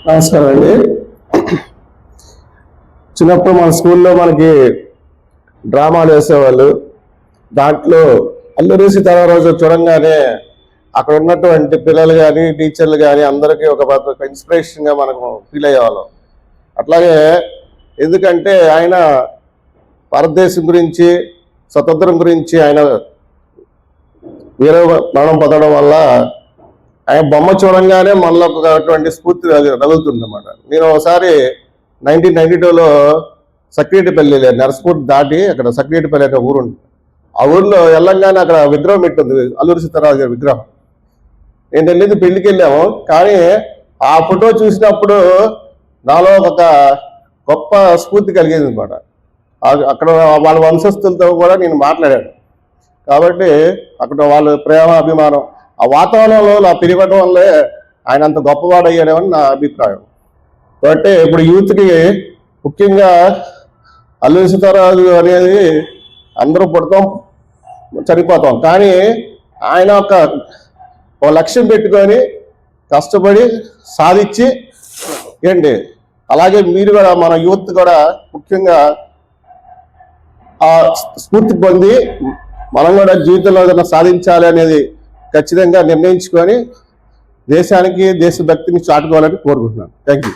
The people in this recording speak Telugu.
నమస్కారం అండి. చిన్నప్పుడు మన స్కూల్లో మనకి డ్రామాలు వేసేవాళ్ళు. దాంట్లో అల్లూరి సీతారామరాజు చూడంగానే అక్కడ ఉన్నటువంటి పిల్లలు కానీ టీచర్లు కానీ అందరికీ ఒక ఇన్స్పిరేషన్గా మనకు ఫీల్ అయ్యేవాళ్ళం. అట్లాగే ఎందుకంటే ఆయన భారతదేశం గురించి స్వతంత్రం గురించి ఆయన వీర మరణం పొందడం వల్ల ఆయన బొమ్మ చూడంగానే మనలో ఒకటువంటి స్ఫూర్తి రగులుతుంది అన్నమాట. నేను ఒకసారి 1992లో సక్రియేటిపల్లి నర్సపూర్ దాటి అక్కడ సక్రియేటిపల్లి అనే ఊరు ఉంది. ఆ ఊరిలో వెళ్ళంగానే అక్కడ విగ్రహం పెట్టింది, అల్లూరి సీతారామరాజు గారి విగ్రహం. నేను వెళ్ళింది పెళ్లికి వెళ్ళాము, కానీ ఆ ఫోటో చూసినప్పుడు నాలో ఒక గొప్ప స్ఫూర్తి కలిగేది అనమాట. అక్కడ వాళ్ళ వంశస్థులతో కూడా నేను మాట్లాడాను. కాబట్టి అక్కడ వాళ్ళ ప్రేమ అభిమానం ఆ వాతావరణంలో నా పెరగడం వల్లే ఆయన అంత గొప్పవాడు అయ్యాడేమని నా అభిప్రాయం. కాబట్టి ఇప్పుడు యూత్కి ముఖ్యంగా అల్లూరి సీతారామరాజు అనేది అందరూ పుడతాం చనిపోతాం, కానీ ఆయన ఒక లక్ష్యం పెట్టుకొని కష్టపడి సాధించి ఏంటి అలాగే మీరు కూడా మన యూత్ కూడా ముఖ్యంగా ఆ స్ఫూర్తి పొంది మనం కూడా జీవితంలో ఏదైనా సాధించాలి అనేది ఖచ్చితంగా నిర్ణయించుకొని దేశానికి దేశభక్తిని చాటుకోవాలని కోరుకుంటున్నాను. Thank you.